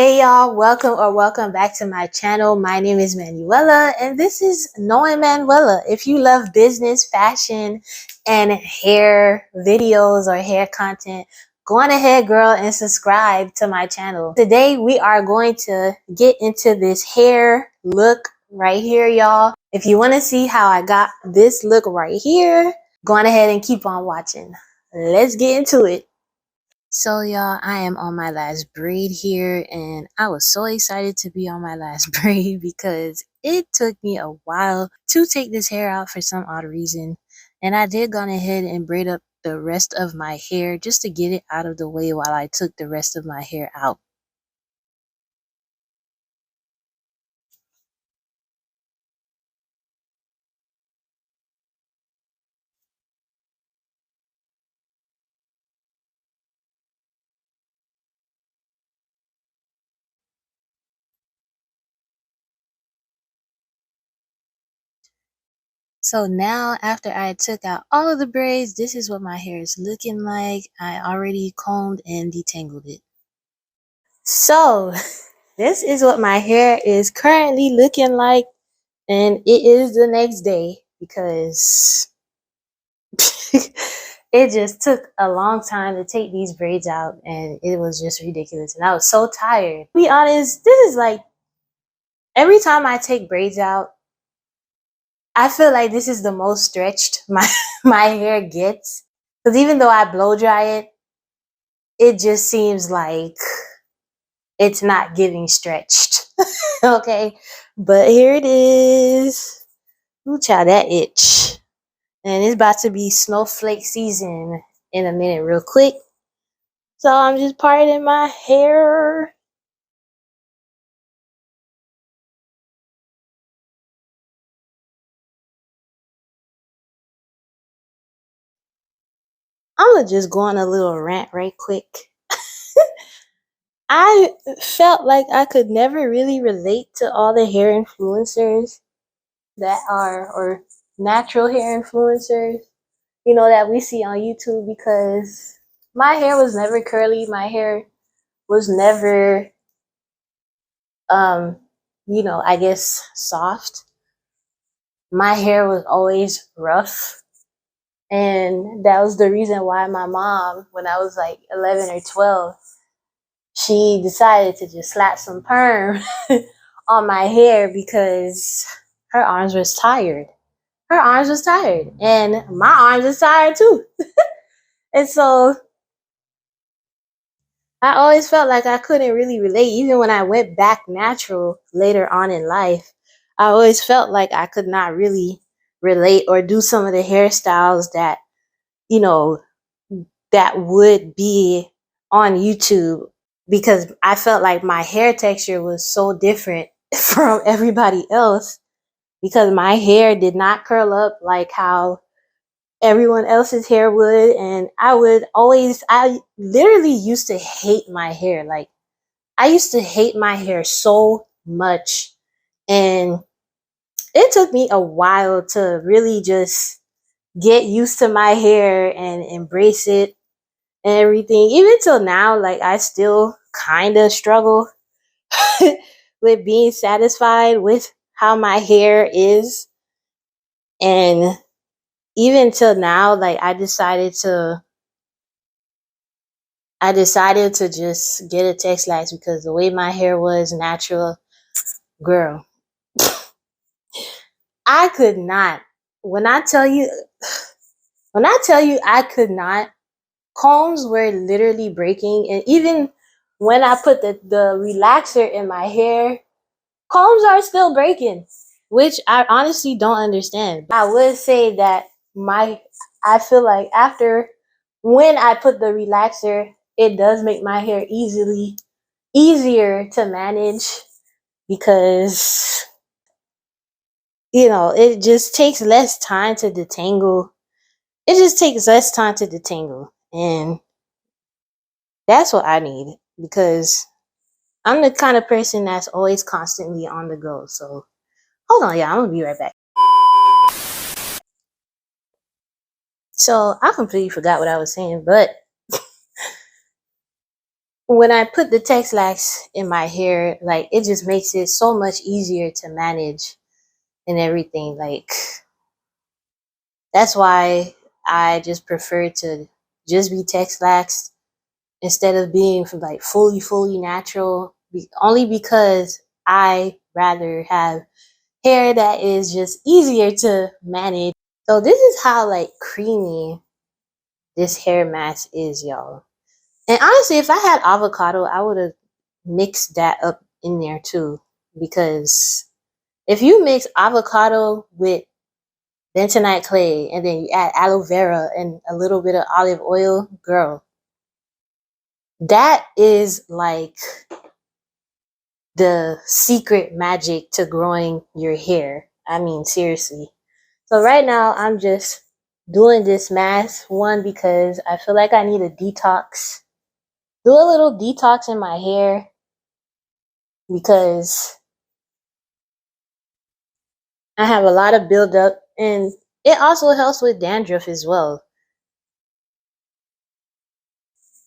Hey y'all, welcome back to my channel. My name is Manuela and this is Knowing Manuela. If you love business, fashion, and hair videos or hair content, go on ahead, girl, and subscribe to my channel. Today we are going to get into this hair look right here, y'all. If you want to see how I got this look right here, go on ahead and keep on watching. Let's get into it. So y'all, I am on my last braid here and I was so excited to be on my last braid because it took me a while to take this hair out for some odd reason. And I did go ahead and braid up the rest of my hair just to get it out of the way while I took the rest of my hair out. So now after I took out all of the braids, this is what my hair is looking like. I already combed and detangled it. So this is what my hair is currently looking like, and it is the next day because it just took a long time to take these braids out and it was just ridiculous and I was so tired. To be honest, this is like every time I take braids out, I feel like this is the most stretched my hair gets, because even though I blow dry it, it just seems like it's not getting stretched. Okay, but here it is. Ooh, child, that itch. And it's about to be snowflake season in a minute real quick. So I'm just parting my hair. I'm gonna just go on a little rant right quick. I felt like I could never really relate to all the hair influencers that are, or natural hair influencers, you know, that we see on YouTube, because my hair was never curly. My hair was never, you know, I guess soft. My hair was always rough. And that was the reason why my mom, when I was like 11 or 12, she decided to just slap some perm on my hair because her arms was tired. Her arms was tired. And my arms was tired too. And so I always felt like I couldn't really relate. Even when I went back natural later on in life, I always felt like I could not really relate or do some of the hairstyles that, you know, that would be on YouTube, because I felt like my hair texture was so different from everybody else, because my hair did not curl up like how everyone else's hair would. And I literally used to hate my hair. Like, I used to hate my hair so much. And it took me a while to really just get used to my hair and embrace it and everything. Even till now, like, I still kind of struggle with being satisfied with how my hair is. And even till now, like, I decided to just get a Tex-Lax, because the way my hair was natural, girl, I could not. When I tell you, I could not, combs were literally breaking. And even when I put the relaxer in my hair, combs are still breaking, which I honestly don't understand. I would say that I feel like after, when I put the relaxer, it does make my hair easier to manage, because, you know, it just takes less time to detangle. It just takes less time to detangle. And that's what I need, because I'm the kind of person that's always constantly on the go. So hold on, yeah, I'm gonna be right back. So I completely forgot what I was saying, but when I put the Texlax in my hair, like it just makes it so much easier to manage and everything. Like that's why I just prefer to just be Texlax instead of being like fully natural. Only because I rather have hair that is just easier to manage. So this is how like creamy this hair mask is, y'all. And honestly, if I had avocado, I would have mixed that up in there too. Because if you mix avocado with bentonite clay and then you add aloe vera and a little bit of olive oil, girl, that is like the secret magic to growing your hair. I mean, seriously. So right now, I'm just doing this mask, one, because I feel like I need a detox. Do a little detox in my hair because I have a lot of buildup, and it also helps with dandruff as well.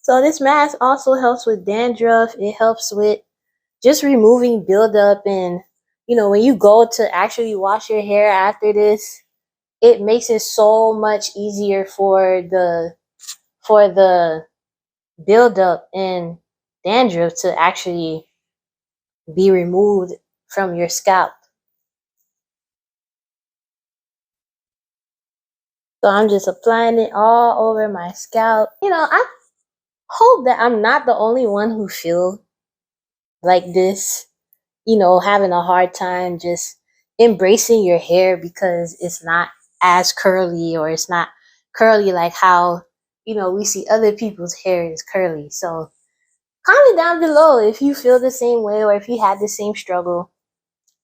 So this mask also helps with dandruff. It helps with just removing buildup, and when you go to actually wash your hair after this, it makes it so much easier for the buildup and dandruff to actually be removed from your scalp. So I'm just applying it all over my scalp. I hope that I'm not the only one who feel like this, having a hard time just embracing your hair because it's not as curly, or it's not curly like how, we see other people's hair is curly. So comment down below if you feel the same way or if you had the same struggle.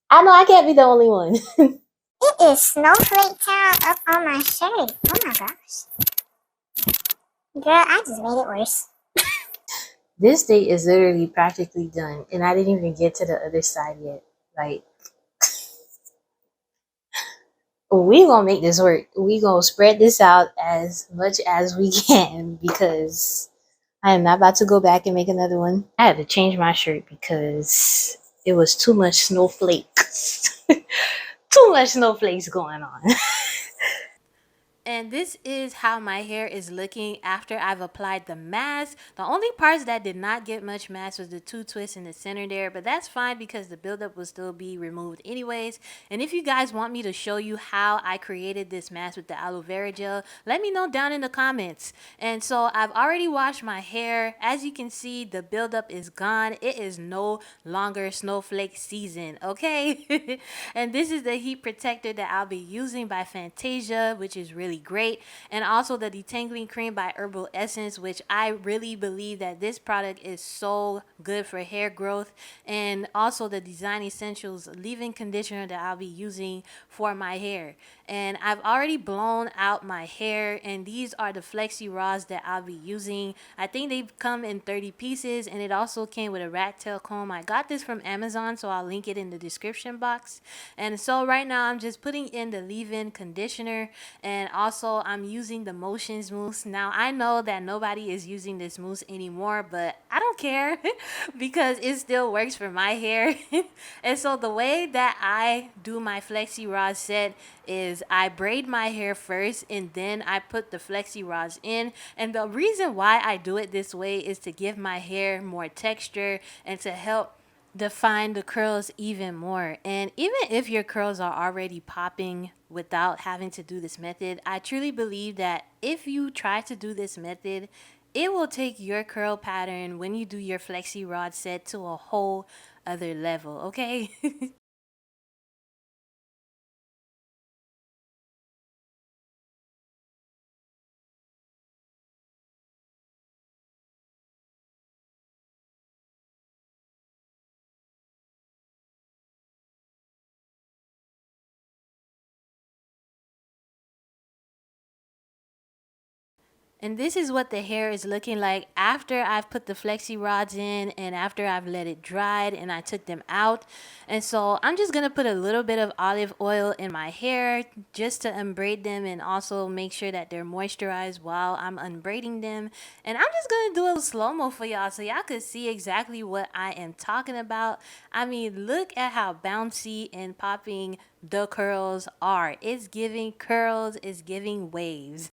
I know I can't be the only one. It is snowflake town up on my shirt. Oh my gosh. Girl, I just made it worse. This day is literally practically done, and I didn't even get to the other side yet. Like, we gonna make this work. We gonna spread this out as much as we can because I am not about to go back and make another one. I had to change my shirt because it was too much snowflakes. Too much snowflakes going on. And this is how my hair is looking after I've applied the mask. The only parts that did not get much mask was the two twists in the center there, but that's fine because the buildup will still be removed anyways. And if you guys want me to show you how I created this mask with the aloe vera gel, let me know down in the comments. And so I've already washed my hair. As you can see, the buildup is gone. It is no longer snowflake season, okay? And this is the heat protector that I'll be using by Fantasia, which is really great. And also the detangling cream by Herbal Essence, which I really believe that this product is so good for hair growth. And also the Design Essentials leave-in conditioner that I'll be using for my hair. And I've already blown out my hair, and these are the FLEXI rods that I'll be using. I think they come in 30 pieces, and it also came with a rat tail comb. I got this from Amazon, so I'll link it in the description box. And so right now I'm just putting in the leave-in conditioner, and also I'm using the Motions mousse. Now I know that nobody is using this mousse anymore, but I don't care because it still works for my hair. And so the way that I do my FLEXI rod set is I braid my hair first, and then I put the FLEXI rods in. And the reason why I do it this way is to give my hair more texture and to help define the curls even more. And even if your curls are already popping without having to do this method, I truly believe that if you try to do this method, it will take your curl pattern when you do your FLEXI rod set to a whole other level, okay? And this is what the hair is looking like after I've put the flexi rods in and after I've let it dry and I took them out. And so I'm just going to put a little bit of olive oil in my hair just to unbraid them and also make sure that they're moisturized while I'm unbraiding them. And I'm just going to do a slow-mo for y'all so y'all could see exactly what I am talking about. I mean, look at how bouncy and popping the curls are. It's giving curls, it's giving waves.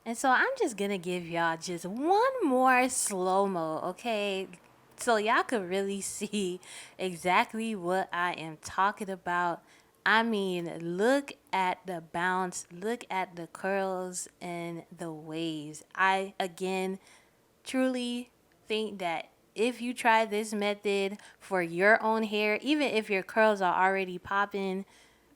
And so I'm just gonna give y'all just one more slow mo, okay? So y'all could really see exactly what I am talking about. I mean, look at the bounce, look at the curls and the waves. I, again, truly think that if you try this method for your own hair, even if your curls are already popping,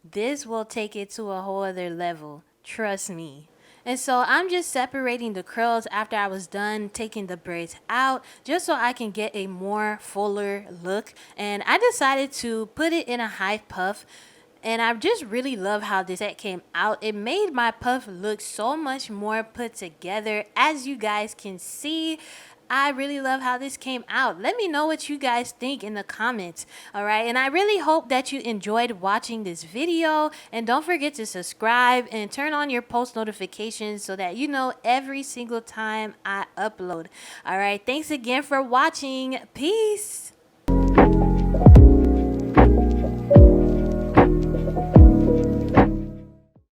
this will take it to a whole other level. Trust me. And so I'm just separating the curls after I was done taking the braids out just so I can get a more fuller look. And I decided to put it in a high puff. And I just really love how this set came out. It made my puff look so much more put together. As you guys can see, I really love how this came out. Let me know what you guys think in the comments. All right. And I really hope that you enjoyed watching this video. And don't forget to subscribe and turn on your post notifications so that you know every single time I upload. All right. Thanks again for watching. Peace.